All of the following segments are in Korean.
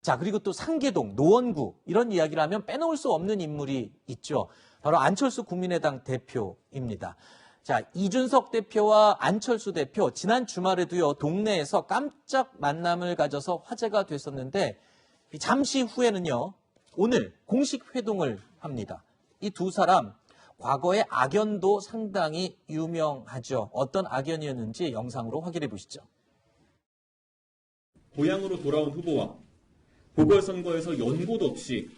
자, 그리고 또 상계동, 노원구 이런 이야기를 하면 빼놓을 수 없는 인물이 있죠. 바로 안철수 국민의당 대표입니다. 자, 이준석 대표와 안철수 대표 지난 주말에도요 동네에서 깜짝 만남을 가져서 화제가 됐었는데 잠시 후에는요 오늘 공식 회동을 합니다. 이 두 사람 과거의 악연도 상당히 유명하죠. 어떤 악연이었는지 영상으로 확인해 보시죠. 고향으로 돌아온 후보와 보궐선거에서 연고도 없이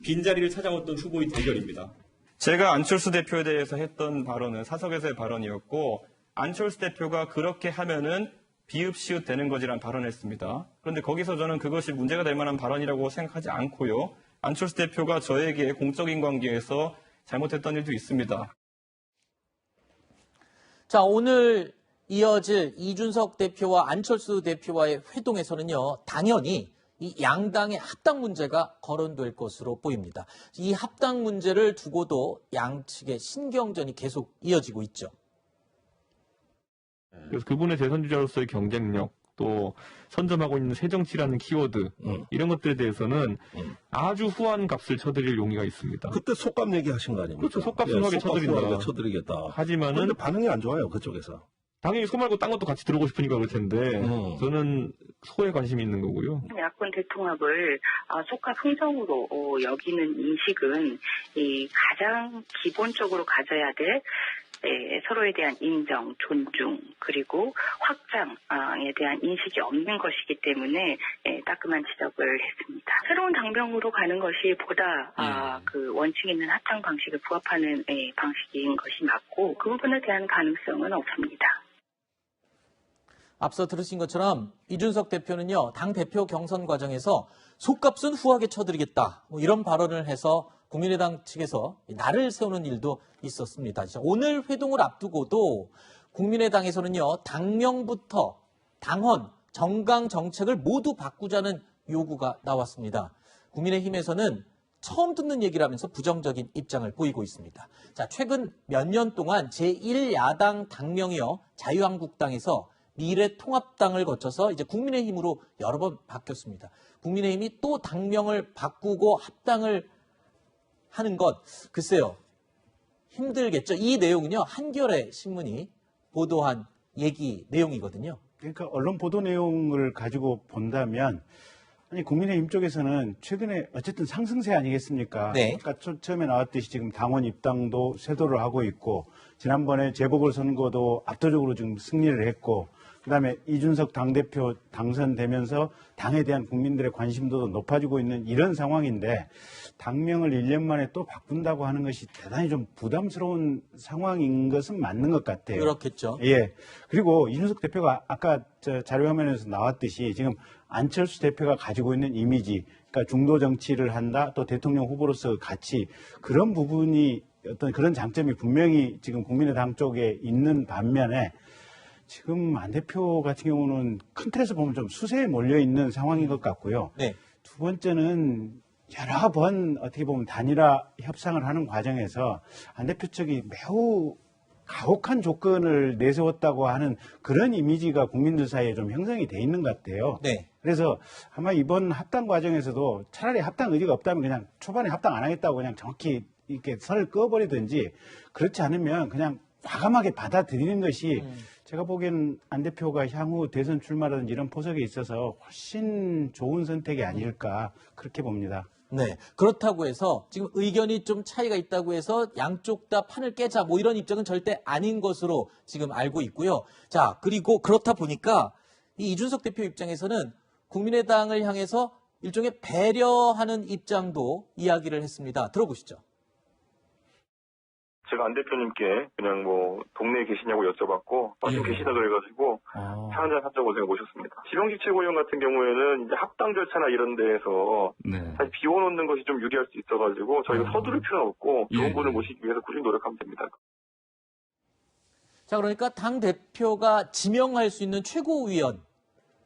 빈자리를 찾아왔던 후보의 대결입니다. 제가 안철수 대표에 대해서 했던 발언은 사석에서의 발언이었고 안철수 대표가 그렇게 하면은 비읍시읒 되는 거지란 발언을 했습니다. 그런데 거기서 저는 그것이 문제가 될 만한 발언이라고 생각하지 않고요. 안철수 대표가 저에게 공적인 관계에서 잘못했던 일도 있습니다. 자, 오늘 이어질 이준석 대표와 안철수 대표와의 회동에서는요, 당연히 이 양당의 합당 문제가 거론될 것으로 보입니다. 이 합당 문제를 두고도 양측의 신경전이 계속 이어지고 있죠. 그래서 그분의 대선 주자로서의 경쟁력, 또 선점하고 있는 새정치라는 키워드 이런 것들에 대해서는 아주 후한 값을 쳐드릴 용의가 있습니다. 그때 속값 얘기하신 거 아닙니까? 그렇죠. 속값 후하게 쳐드린다. 쳐드리겠다. 하지만은 그런데 반응이 안 좋아요. 그쪽에서. 당연히 소 말고 딴 것도 같이 들어오고 싶으니까 그럴 텐데 저는 소에 관심이 있는 거고요. 야권 대통합을 속값 흥정으로 여기는 인식은 가장 기본적으로 가져야 될 서로에 대한 인정, 존중, 그리고 확장에 대한 인식이 없는 것이기 때문에 따끔한 지적을 했습니다. 새로운 당명으로 가는 것이 보다 그 원칙 있는 합당 방식에 부합하는 방식인 것이 맞고 그 부분에 대한 가능성은 없습니다. 앞서 들으신 것처럼 이준석 대표는요, 당대표 경선 과정에서 속값은 후하게 쳐드리겠다. 이런 발언을 해서 국민의당 측에서 날을 세우는 일도 있었습니다. 오늘 회동을 앞두고도 국민의당에서는요, 당명부터 당헌, 정강 정책을 모두 바꾸자는 요구가 나왔습니다. 국민의힘에서는 처음 듣는 얘기를 하면서 부정적인 입장을 보이고 있습니다. 자, 최근 몇 년 동안 제1야당 당명이요, 자유한국당에서 미래통합당을 거쳐서 이제 국민의힘으로 여러 번 바뀌었습니다. 국민의힘이 또 당명을 바꾸고 합당을 하는 것, 글쎄요, 힘들겠죠. 이 내용은요, 한겨레 신문이 보도한 얘기 내용이거든요. 그러니까 언론 보도 내용을 가지고 본다면, 아니 국민의힘 쪽에서는 최근에 어쨌든 상승세 아니겠습니까? 네. 아까 처음에 나왔듯이 지금 당원 입당도 쇄도를 하고 있고, 지난번에 재보궐선거도 압도적으로 지금 승리를 했고, 그다음에 이준석 당대표 당선되면서 당에 대한 국민들의 관심도도 높아지고 있는 이런 상황인데 당명을 1년 만에 또 바꾼다고 하는 것이 대단히 좀 부담스러운 상황인 것은 맞는 것 같아요. 그렇겠죠. 예. 그리고 이준석 대표가 아까 자료화면에서 나왔듯이 지금 안철수 대표가 가지고 있는 이미지, 그러니까 중도 정치를 한다, 또 대통령 후보로서 가치, 그런 부분이 어떤 그런 장점이 분명히 지금 국민의당 쪽에 있는 반면에 지금 안 대표 같은 경우는 큰 틀에서 보면 좀 수세에 몰려 있는 상황인 것 같고요. 네. 두 번째는 여러 번 어떻게 보면 단일화 협상을 하는 과정에서 안 대표 측이 매우 가혹한 조건을 내세웠다고 하는 그런 이미지가 국민들 사이에 좀 형성이 돼 있는 것 같아요. 네. 그래서 아마 이번 합당 과정에서도 차라리 합당 의지가 없다면 그냥 초반에 합당 안 하겠다고 그냥 정확히 이렇게 선을 그어버리든지 그렇지 않으면 그냥 과감하게 받아들이는 것이 제가 보기에는 안 대표가 향후 대선 출마라든지 이런 포석에 있어서 훨씬 좋은 선택이 아닐까 그렇게 봅니다. 네. 그렇다고 해서 지금 의견이 좀 차이가 있다고 해서 양쪽 다 판을 깨자 뭐 이런 입장은 절대 아닌 것으로 지금 알고 있고요. 자, 그리고 그렇다 보니까 이 이준석 대표 입장에서는 국민의당을 향해서 일종의 배려하는 입장도 이야기를 했습니다. 들어보시죠. 제가 안 대표님께 그냥 뭐 동네에 계시냐고 여쭤봤고 마침 계시다 그래가지고 차 한잔 하자고 제가 모셨습니다. 지명직 최고위원 같은 경우에는 이제 합당 절차나 이런 데에서 사실 비워놓는 것이 좀 유리할 수 있어가지고 저희가 서두를 필요는 없고 좋은 분을 모시기 위해서 꾸준히 노력하면 됩니다. 자, 그러니까 당 대표가 지명할 수 있는 최고위원,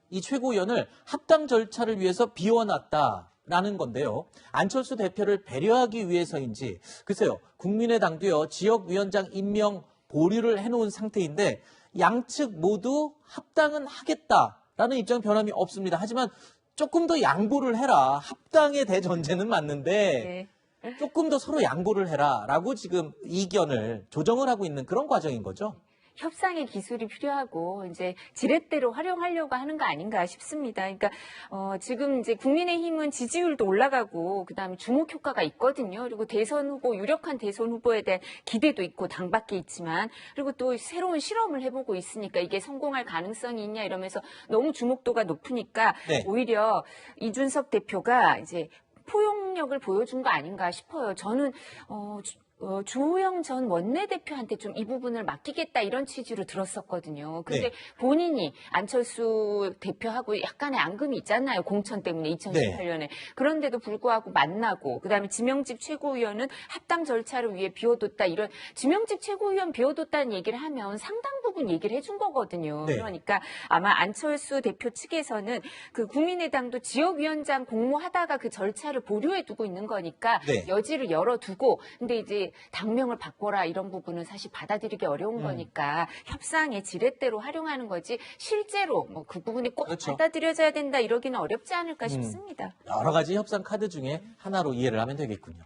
이 최고위원을 합당 절차를 위해서 비워놨다라는 건데요. 안철수 대표를 배려하기 위해서인지 글쎄요. 국민의당도요. 지역위원장 임명 보류를 해놓은 상태인데 양측 모두 합당은 하겠다라는 입장 변함이 없습니다. 하지만 조금 더 양보를 해라. 합당의 대전제는 맞는데 네. 조금 더 서로 양보를 해라라고 지금 이견을 조정을 하고 있는 그런 과정인 거죠. 협상의 기술이 필요하고 이제 지렛대로 활용하려고 하는 거 아닌가 싶습니다. 그러니까 지금 이제 국민의힘은 지지율도 올라가고 그다음에 주목 효과가 있거든요. 그리고 대선 후보 유력한 대선 후보에 대한 기대도 있고 당 밖에 있지만 그리고 또 새로운 실험을 해보고 있으니까 이게 성공할 가능성이 있냐 이러면서 너무 주목도가 높으니까 네. 오히려 이준석 대표가 이제 포용력을 보여준 거 아닌가 싶어요. 저는 주호영 전 원내대표한테 좀 이 부분을 맡기겠다 이런 취지로 들었었거든요. 근데 네. 본인이 안철수 대표하고 약간의 앙금이 있잖아요. 공천 때문에 2018년에. 그런데도 불구하고 만나고 그다음에 지명직 최고위원은 합당 절차를 위해 비워뒀다 이런 지명직 최고위원 비워뒀다는 얘기를 하면 상당 부분 얘기를 해준 거거든요. 네. 그러니까 아마 안철수 대표 측에서는 그 국민의당도 지역위원장 공모하다가 그 절차를 보류해 두고 있는 거니까 네. 여지를 열어두고 근데 이제 당명을 바꿔라 이런 부분은 사실 받아들이기 어려운 거니까 협상의 지렛대로 활용하는 거지 실제로 뭐 그 부분이 꼭 그렇죠. 받아들여져야 된다 이러기는 어렵지 않을까 싶습니다. 여러 가지 협상 카드 중에 하나로 이해를 하면 되겠군요.